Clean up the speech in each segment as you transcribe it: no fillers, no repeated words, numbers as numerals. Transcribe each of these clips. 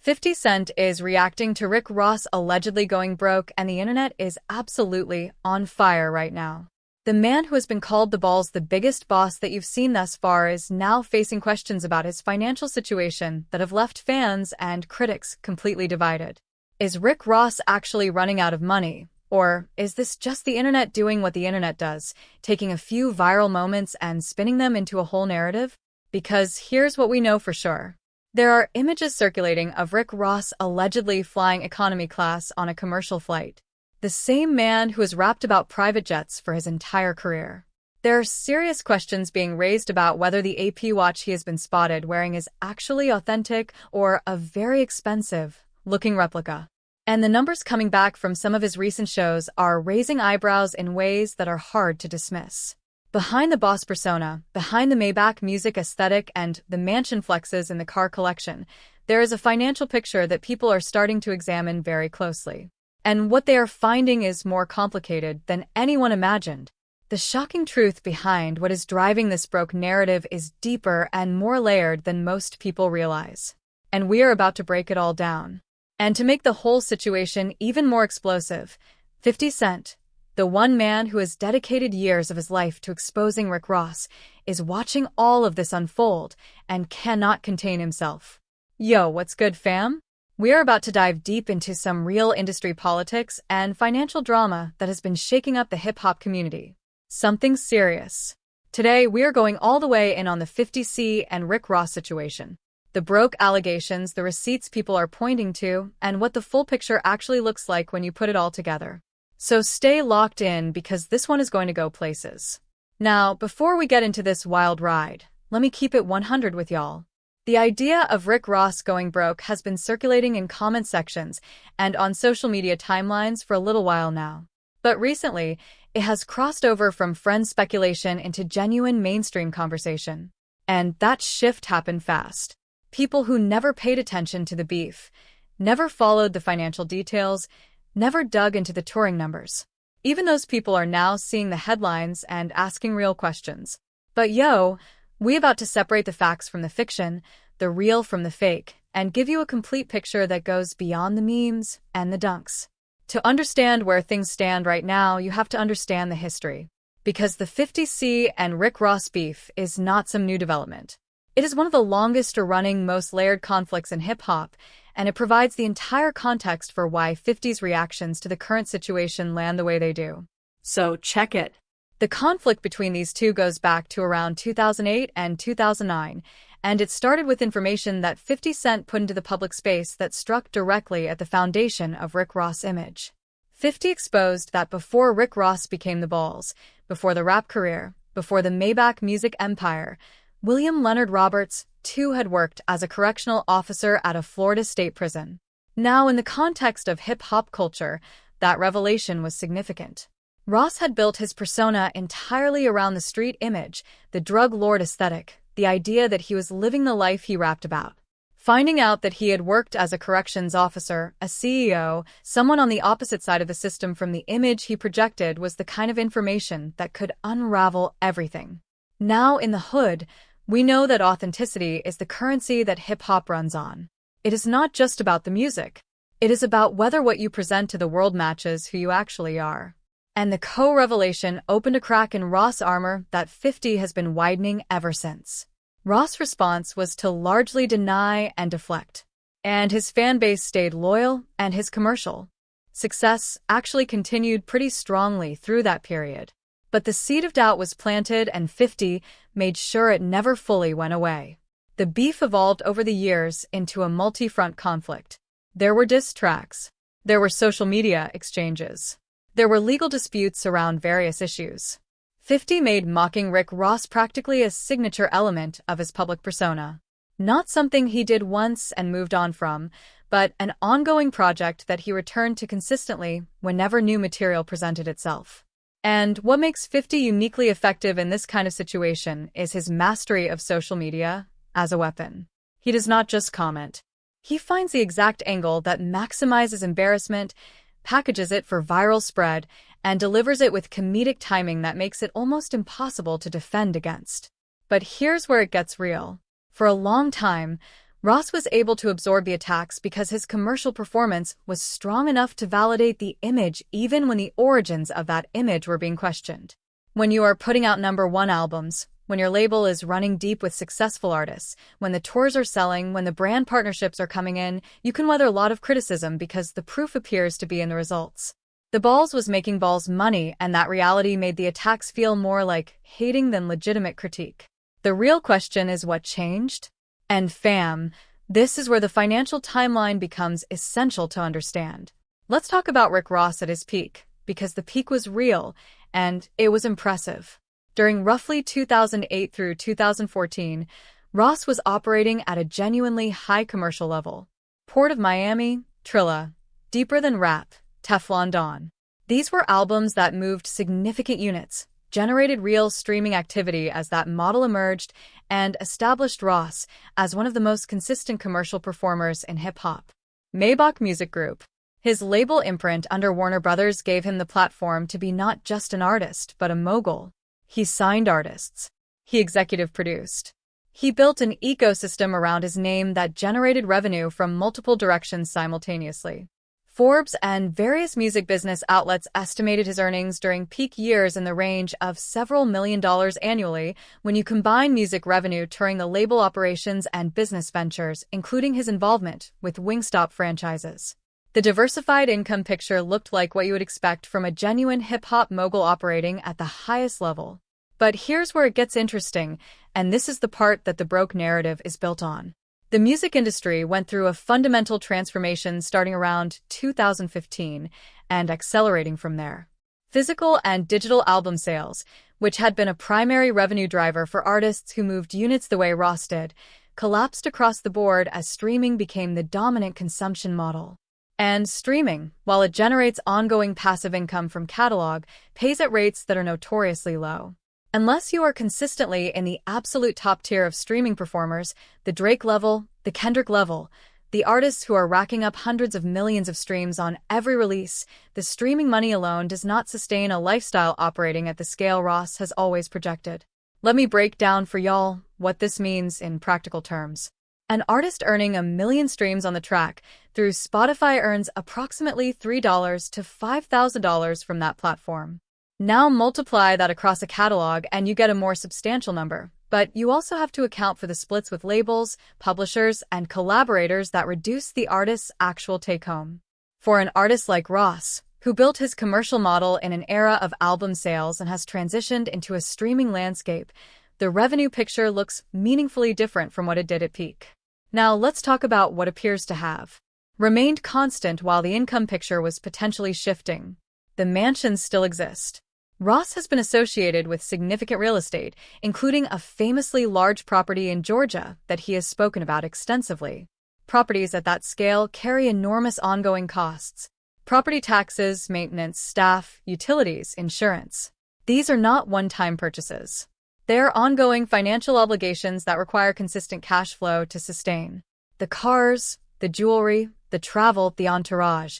50 Cent is reacting to Rick Ross allegedly going broke, and the internet is absolutely on fire right now. The man who has been called the Balls the biggest boss that you've seen thus far is now facing questions about his financial situation that have left fans and critics completely divided. Is Rick Ross actually running out of money? Or is this just the internet doing what the internet does, taking a few viral moments and spinning them into a whole narrative? Because here's what we know for sure. There are images circulating of Rick Ross allegedly flying economy class on a commercial flight. The same man who has rapped about private jets for his entire career. There are serious questions being raised about whether the AP watch he has been spotted wearing is actually authentic or a very expensive-looking replica. And the numbers coming back from some of his recent shows are raising eyebrows in ways that are hard to dismiss. Behind the boss persona, behind the Maybach music aesthetic and the mansion flexes in the car collection, there is a financial picture that people are starting to examine very closely. And what they are finding is more complicated than anyone imagined. The shocking truth behind what is driving this broke narrative is deeper and more layered than most people realize. And we are about to break it all down. And to make the whole situation even more explosive, 50 Cent, the one man who has dedicated years of his life to exposing Rick Ross, is watching all of this unfold and cannot contain himself. Yo, what's good, fam? We are about to dive deep into some real industry politics and financial drama that has been shaking up the hip-hop community. Something serious. Today, we are going all the way in on the 50 Cent and Rick Ross situation. The broke allegations, the receipts people are pointing to, and what the full picture actually looks like when you put it all together. So stay locked in because this one is going to go places. Now, before we get into this wild ride, let me keep it 100 with y'all. The idea of Rick Ross going broke has been circulating in comment sections and on social media timelines for a little while now. But recently, it has crossed over from friend speculation into genuine mainstream conversation. And that shift happened fast. People who never paid attention to the beef, never followed the financial details, never dug into the touring numbers. Even those people are now seeing the headlines and asking real questions. But yo, we about to separate the facts from the fiction, the real from the fake, and give you a complete picture that goes beyond the memes and the dunks. To understand where things stand right now, you have to understand the history. Because the 50 Cent and Rick Ross beef is not some new development. It is one of the longest-running, most layered conflicts in hip-hop, and it provides the entire context for why 50's reactions to the current situation land the way they do. So check it. The conflict between these two goes back to around 2008 and 2009, and it started with information that 50 Cent put into the public space that struck directly at the foundation of Rick Ross' image. 50 exposed that before Rick Ross became the Balls, before the rap career, before the Maybach music empire, William Leonard Roberts, too, had worked as a correctional officer at a Florida state prison. Now, in the context of hip-hop culture, that revelation was significant. Ross had built his persona entirely around the street image, the drug lord aesthetic, the idea that he was living the life he rapped about. Finding out that he had worked as a corrections officer, a CEO, someone on the opposite side of the system from the image he projected was the kind of information that could unravel everything. Now, in the hood, we know that authenticity is the currency that hip-hop runs on. It is not just about the music. It is about whether what you present to the world matches who you actually are. And the co-revelation opened a crack in Ross' armor that 50 has been widening ever since. Ross' response was to largely deny and deflect. And his fan base stayed loyal, and his commercial success actually continued pretty strongly through that period. But the seed of doubt was planted, and 50 made sure it never fully went away. The beef evolved over the years into a multi-front conflict. There were diss tracks. There were social media exchanges. There were legal disputes around various issues. 50 made mocking Rick Ross practically a signature element of his public persona. Not something he did once and moved on from, but an ongoing project that he returned to consistently whenever new material presented itself. And what makes 50 uniquely effective in this kind of situation is his mastery of social media as a weapon. He does not just comment. He finds the exact angle that maximizes embarrassment, packages it for viral spread, and delivers it with comedic timing that makes it almost impossible to defend against. But here's where it gets real. For a long time, Ross was able to absorb the attacks because his commercial performance was strong enough to validate the image even when the origins of that image were being questioned. When you are putting out #1 albums, when your label is running deep with successful artists, when the tours are selling, when the brand partnerships are coming in, you can weather a lot of criticism because the proof appears to be in the results. The Balls was making Balls money, and that reality made the attacks feel more like hating than legitimate critique. The real question is what changed? And fam, this is where the financial timeline becomes essential to understand. Let's talk about Rick Ross at his peak, because the peak was real, and it was impressive. During roughly 2008 through 2014, Ross was operating at a genuinely high commercial level. Port of Miami, Trilla, Deeper Than Rap, Teflon Don. These were albums that moved significant units, generated real streaming activity as that model emerged, and established Ross as one of the most consistent commercial performers in hip-hop. Maybach Music Group. His label imprint under Warner Brothers gave him the platform to be not just an artist, but a mogul. He signed artists. He executive produced. He built an ecosystem around his name that generated revenue from multiple directions simultaneously. Forbes and various music business outlets estimated his earnings during peak years in the range of several $1,000,000 annually when you combine music revenue touring the label operations and business ventures, including his involvement with Wingstop franchises. The diversified income picture looked like what you would expect from a genuine hip-hop mogul operating at the highest level. But here's where it gets interesting, and this is the part that the broke narrative is built on. The music industry went through a fundamental transformation starting around 2015 and accelerating from there. Physical and digital album sales, which had been a primary revenue driver for artists who moved units the way Ross did, collapsed across the board as streaming became the dominant consumption model. And streaming, while it generates ongoing passive income from catalog, pays at rates that are notoriously low. Unless you are consistently in the absolute top tier of streaming performers, the Drake level, the Kendrick level, the artists who are racking up hundreds of millions of streams on every release, the streaming money alone does not sustain a lifestyle operating at the scale Ross has always projected. Let me break down for y'all what this means in practical terms. An artist earning 1,000,000 streams on the track through Spotify earns approximately $3 to $5,000 from that platform. Now multiply that across a catalog and you get a more substantial number, but you also have to account for the splits with labels, publishers, and collaborators that reduce the artist's actual take-home. For an artist like Ross, who built his commercial model in an era of album sales and has transitioned into a streaming landscape, the revenue picture looks meaningfully different from what it did at peak. Now let's talk about what appears to have remained constant while the income picture was potentially shifting. The mansions still exist. Ross has been associated with significant real estate, including a famously large property in Georgia that he has spoken about extensively. Properties at that scale carry enormous ongoing costs. Property taxes, maintenance, staff, utilities, insurance. These are not one-time purchases. They are ongoing financial obligations that require consistent cash flow to sustain. The cars, the jewelry, the travel, the entourage,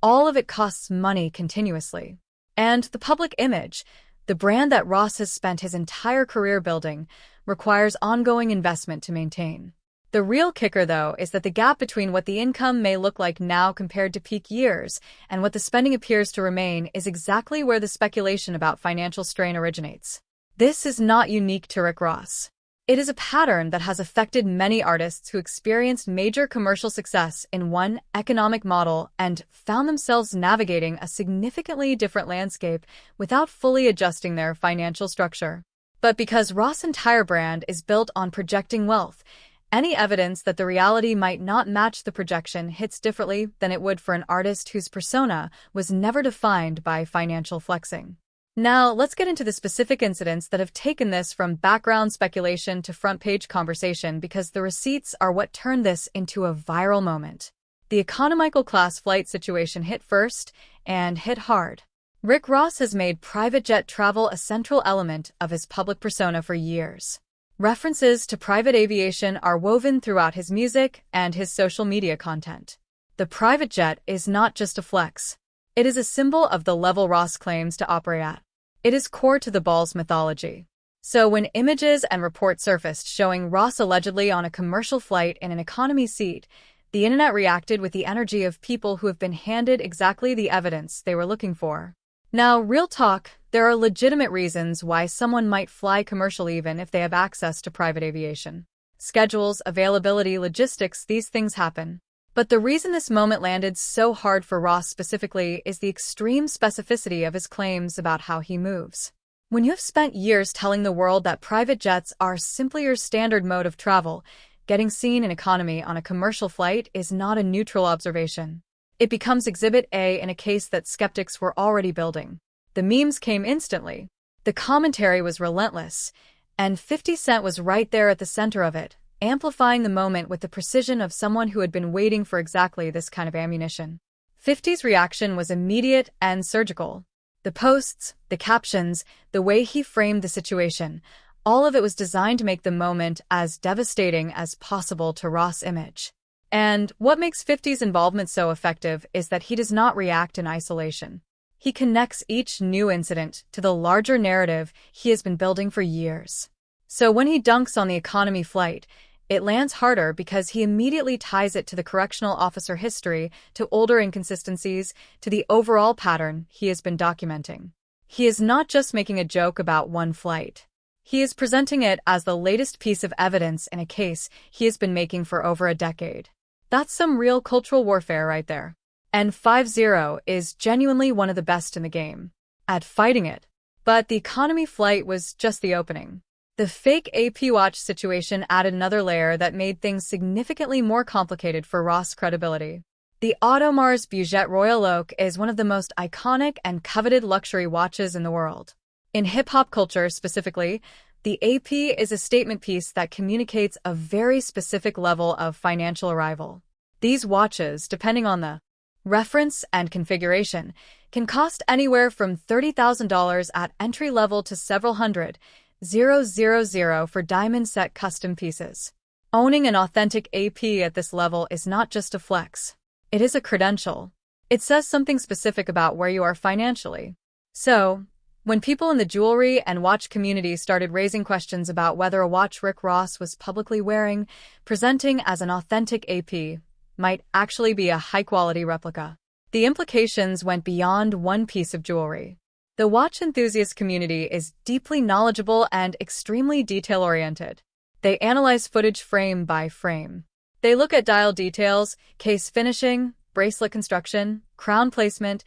all of it costs money continuously. And the public image, the brand that Ross has spent his entire career building, requires ongoing investment to maintain. The real kicker, though, is that the gap between what the income may look like now compared to peak years and what the spending appears to remain is exactly where the speculation about financial strain originates. This is not unique to Rick Ross. It is a pattern that has affected many artists who experienced major commercial success in one economic model and found themselves navigating a significantly different landscape without fully adjusting their financial structure. But because Ross' entire brand is built on projecting wealth, any evidence that the reality might not match the projection hits differently than it would for an artist whose persona was never defined by financial flexing. Now, let's get into the specific incidents that have taken this from background speculation to front-page conversation because the receipts are what turned this into a viral moment. The economical class flight situation hit first, and hit hard. Rick Ross has made private jet travel a central element of his public persona for years. References to private aviation are woven throughout his music and his social media content. The private jet is not just a flex. It is a symbol of the level Ross claims to operate at. It is core to the Balls mythology. So when images and reports surfaced showing Ross allegedly on a commercial flight in an economy seat, the internet reacted with the energy of people who have been handed exactly the evidence they were looking for. Now, real talk, there are legitimate reasons why someone might fly commercial even if they have access to private aviation. Schedules, availability, logistics, these things happen. But the reason this moment landed so hard for Ross specifically is the extreme specificity of his claims about how he moves. When you have spent years telling the world that private jets are simply your standard mode of travel, getting seen in economy on a commercial flight is not a neutral observation. It becomes Exhibit A in a case that skeptics were already building. The memes came instantly. The commentary was relentless, and 50 Cent was right there at the center of it, amplifying the moment with the precision of someone who had been waiting for exactly this kind of ammunition. 50's reaction was immediate and surgical. The posts, the captions, the way he framed the situation, all of it was designed to make the moment as devastating as possible to Ross' image. And what makes 50's involvement so effective is that he does not react in isolation. He connects each new incident to the larger narrative he has been building for years. So when he dunks on the economy flight, it lands harder because he immediately ties it to the correctional officer history, to older inconsistencies, to the overall pattern he has been documenting. He is not just making a joke about one flight. He is presenting it as the latest piece of evidence in a case he has been making for over a decade. That's some real cultural warfare right there. And 50 is genuinely one of the best in the game at fighting it. But the economy flight was just the opening. The fake AP Watch situation added another layer that made things significantly more complicated for Ross' credibility. The Audemars Piguet Royal Oak is one of the most iconic and coveted luxury watches in the world. In hip-hop culture specifically, the AP is a statement piece that communicates a very specific level of financial arrival. These watches, depending on the reference and configuration, can cost anywhere from $30,000 at entry level to several hundred, $000 for diamond-set custom pieces. Owning an authentic AP at this level is not just a flex. It is a credential. It says something specific about where you are financially. So, when people in the jewelry and watch community started raising questions about whether a watch Rick Ross was publicly wearing, presenting as an authentic AP, might actually be a high-quality replica, the implications went beyond one piece of jewelry. The watch enthusiast community is deeply knowledgeable and extremely detail-oriented. They analyze footage frame by frame. They look at dial details, case finishing, bracelet construction, crown placement,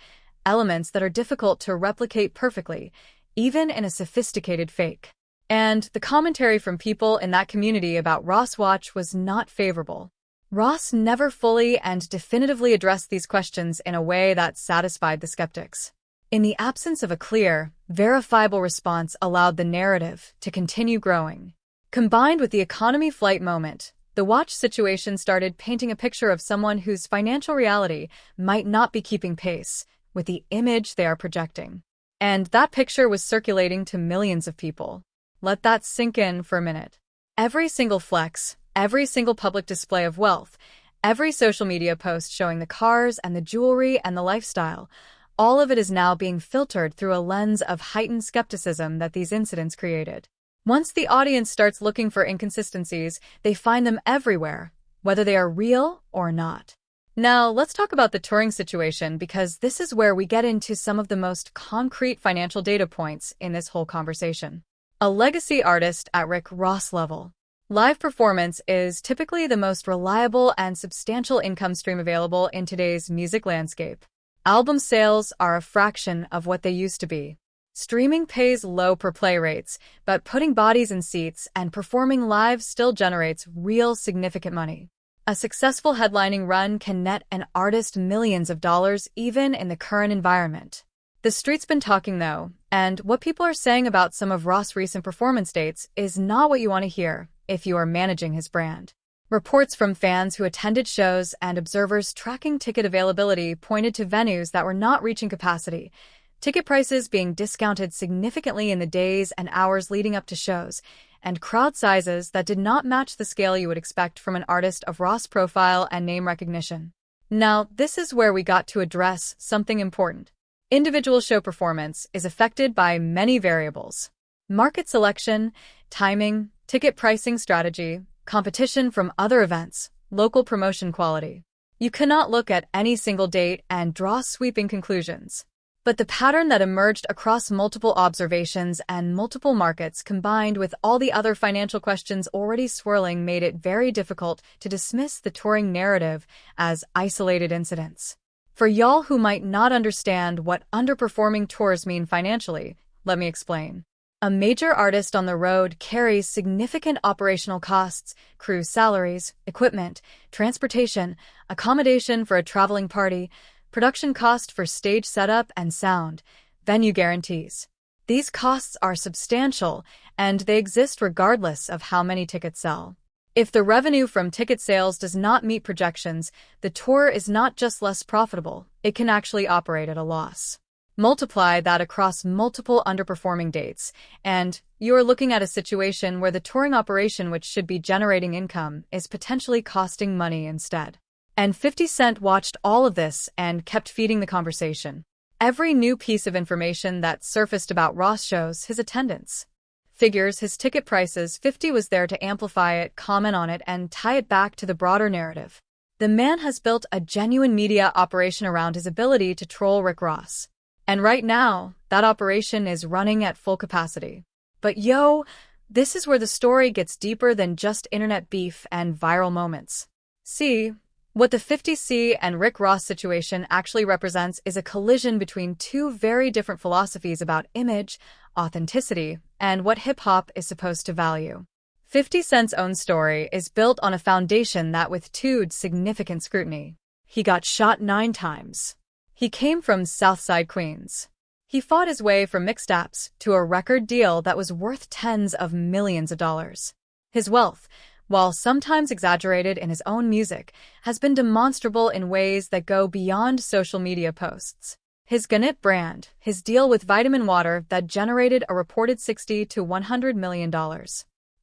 elements that are difficult to replicate perfectly, even in a sophisticated fake. And the commentary from people in that community about Ross' watch was not favorable. Ross never fully and definitively addressed these questions in a way that satisfied the skeptics. In the absence of a clear, verifiable response allowed the narrative to continue growing. Combined with the economy flight moment, the watch situation started painting a picture of someone whose financial reality might not be keeping pace with the image they are projecting. And that picture was circulating to millions of people. Let that sink in for a minute. Every single flex, every single public display of wealth, every social media post showing the cars and the jewelry and the lifestyle, all of it is now being filtered through a lens of heightened skepticism that these incidents created. Once the audience starts looking for inconsistencies, they find them everywhere, whether they are real or not. Now, let's talk about the Turing situation because this is where we get into some of the most concrete financial data points in this whole conversation. A legacy artist at Rick Ross level. Live performance is typically the most reliable and substantial income stream available in today's music landscape. Album sales are a fraction of what they used to be. Streaming pays low per-play rates, but putting bodies in seats and performing live still generates real significant money. A successful headlining run can net an artist millions of dollars even in the current environment. The street's been talking though, and what people are saying about some of Ross' recent performance dates is not what you want to hear if you are managing his brand. Reports from fans who attended shows and observers tracking ticket availability pointed to venues that were not reaching capacity, ticket prices being discounted significantly in the days and hours leading up to shows, and crowd sizes that did not match the scale you would expect from an artist of Ross' profile and name recognition. Now, this is where we got to address something important. Individual show performance is affected by many variables. Market selection, timing, ticket pricing strategy, competition from other events, local promotion quality. You cannot look at any single date and draw sweeping conclusions. But the pattern that emerged across multiple observations and multiple markets combined with all the other financial questions already swirling made it very difficult to dismiss the touring narrative as isolated incidents. For y'all who might not understand what underperforming tours mean financially, let me explain. A major artist on the road carries significant operational costs, crew salaries, equipment, transportation, accommodation for a traveling party, production cost for stage setup and sound, venue guarantees. These costs are substantial, and they exist regardless of how many tickets sell. If the revenue from ticket sales does not meet projections, the tour is not just less profitable, it can actually operate at a loss. Multiply that across multiple underperforming dates, and you're looking at a situation where the touring operation, which should be generating income, is potentially costing money instead. And 50 Cent watched all of this and kept feeding the conversation. Every new piece of information that surfaced about Ross shows his attendance. Figures his ticket prices. 50 was there to amplify it, comment on it, and tie it back to the broader narrative. The man has built a genuine media operation around his ability to troll Rick Ross. And right now, that operation is running at full capacity. But this is where the story gets deeper than just internet beef and viral moments. See, what the 50C and Rick Ross situation actually represents is a collision between two very different philosophies about image, authenticity, and what hip-hop is supposed to value. 50 Cent's own story is built on a foundation that withstood significant scrutiny. He got shot 9 times. He came from Southside Queens. He fought his way from mixtapes to a record deal that was worth tens of millions of dollars. His wealth, while sometimes exaggerated in his own music, has been demonstrable in ways that go beyond social media posts. His Gannett brand, his deal with Vitamin Water that generated a reported $60 to $100 million.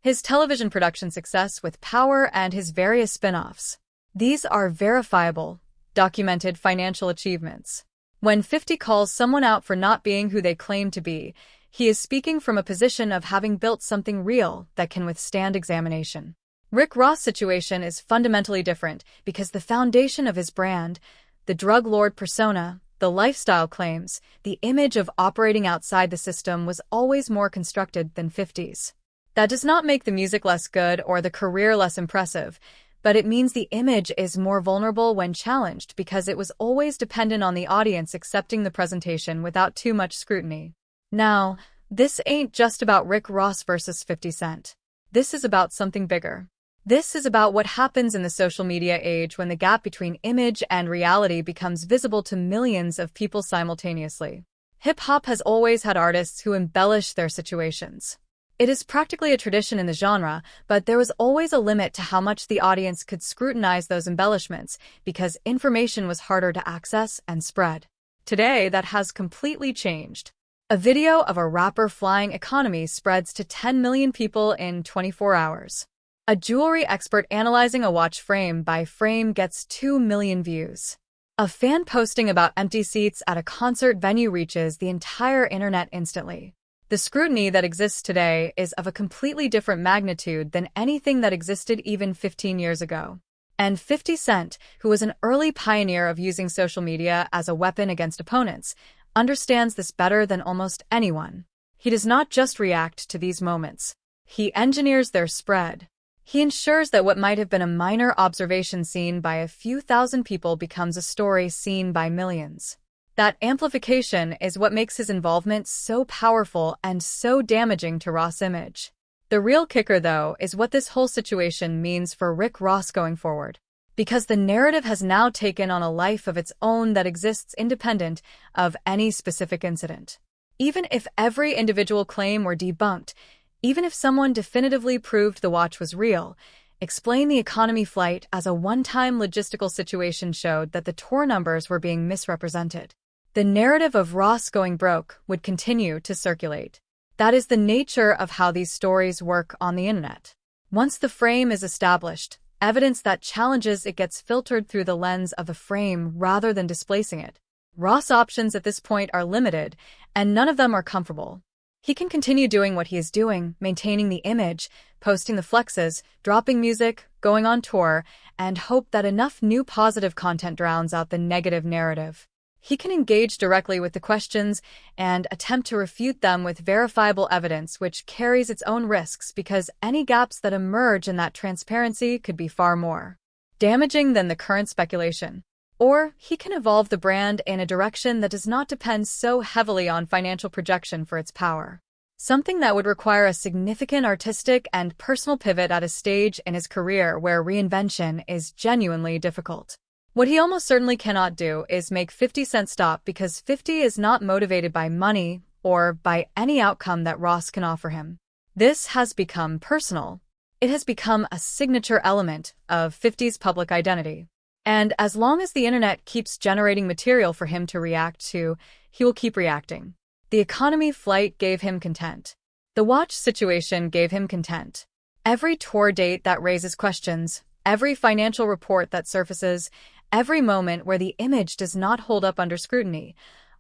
His television production success with Power and his various spin-offs. These are verifiable, documented financial achievements. When 50 calls someone out for not being who they claim to be, he is speaking from a position of having built something real that can withstand examination. Rick Ross' situation is fundamentally different because the foundation of his brand, the drug lord persona, the lifestyle claims, the image of operating outside the system was always more constructed than 50's. That does not make the music less good or the career less impressive, but it means the image is more vulnerable when challenged because it was always dependent on the audience accepting the presentation without too much scrutiny. Now, this ain't just about Rick Ross versus 50 Cent. This is about something bigger. This is about what happens in the social media age when the gap between image and reality becomes visible to millions of people simultaneously. Hip-hop has always had artists who embellish their situations. It is practically a tradition in the genre, but there was always a limit to how much the audience could scrutinize those embellishments because information was harder to access and spread. Today, that has completely changed. A video of a rapper flying economy spreads to 10 million people in 24 hours. A jewelry expert analyzing a watch frame by frame gets 2 million views. A fan posting about empty seats at a concert venue reaches the entire internet instantly. The scrutiny that exists today is of a completely different magnitude than anything that existed even 15 years ago. And 50 Cent, who was an early pioneer of using social media as a weapon against opponents, understands this better than almost anyone. He does not just react to these moments. He engineers their spread. He ensures that what might have been a minor observation seen by a few thousand people becomes a story seen by millions. That amplification is what makes his involvement so powerful and so damaging to Ross' image. The real kicker, though, is what this whole situation means for Rick Ross going forward. Because the narrative has now taken on a life of its own that exists independent of any specific incident. Even if every individual claim were debunked, even if someone definitively proved the watch was real, explain the economy flight as a one-time logistical situation showed that the tour numbers were being misrepresented. The narrative of Ross going broke would continue to circulate. That is the nature of how these stories work on the internet. Once the frame is established, evidence that challenges it gets filtered through the lens of the frame rather than displacing it. Ross' options at this point are limited, and none of them are comfortable. He can continue doing what he is doing, maintaining the image, posting the flexes, dropping music, going on tour, and hope that enough new positive content drowns out the negative narrative. He can engage directly with the questions and attempt to refute them with verifiable evidence, which carries its own risks because any gaps that emerge in that transparency could be far more damaging than the current speculation. Or he can evolve the brand in a direction that does not depend so heavily on financial projection for its power. Something that would require a significant artistic and personal pivot at a stage in his career where reinvention is genuinely difficult. What he almost certainly cannot do is make 50 Cent stop, because 50 is not motivated by money or by any outcome that Ross can offer him. This has become personal. It has become a signature element of 50's public identity. And as long as the internet keeps generating material for him to react to, he will keep reacting. The economy flight gave him content. The watch situation gave him content. Every tour date that raises questions, every financial report that surfaces, every moment where the image does not hold up under scrutiny,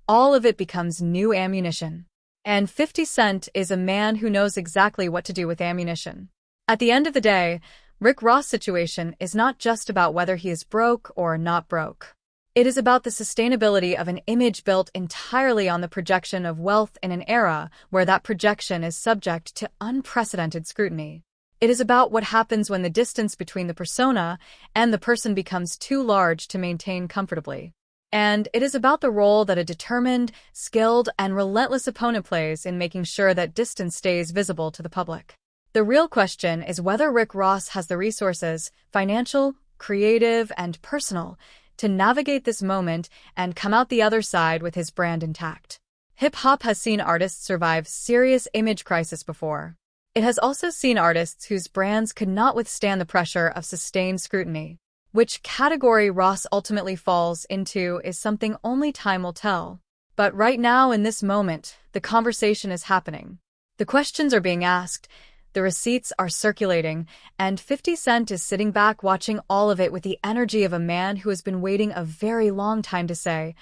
all of it becomes new ammunition. And 50 Cent is a man who knows exactly what to do with ammunition. At the end of the day, Rick Ross' situation is not just about whether he is broke or not broke. It is about the sustainability of an image built entirely on the projection of wealth in an era where that projection is subject to unprecedented scrutiny. It is about what happens when the distance between the persona and the person becomes too large to maintain comfortably. And it is about the role that a determined, skilled, and relentless opponent plays in making sure that distance stays visible to the public. The real question is whether Rick Ross has the resources, financial, creative, and personal, to navigate this moment and come out the other side with his brand intact. Hip-hop has seen artists survive serious image crisis before. It has also seen artists whose brands could not withstand the pressure of sustained scrutiny. Which category Ross ultimately falls into is something only time will tell. But right now, in this moment, the conversation is happening. The questions are being asked, the receipts are circulating, and 50 Cent is sitting back watching all of it with the energy of a man who has been waiting a very long time to say,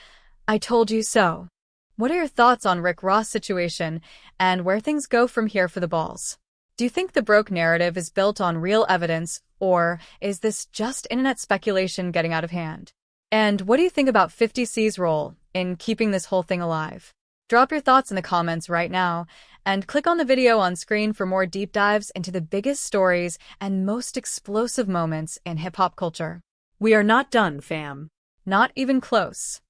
"I told you so." What are your thoughts on Rick Ross' situation and where things go from here for the balls? Do you think the broke narrative is built on real evidence, or is this just internet speculation getting out of hand? And what do you think about 50 Cent's role in keeping this whole thing alive? Drop your thoughts in the comments right now, and click on the video on screen for more deep dives into the biggest stories and most explosive moments in hip-hop culture. We are not done, fam. Not even close.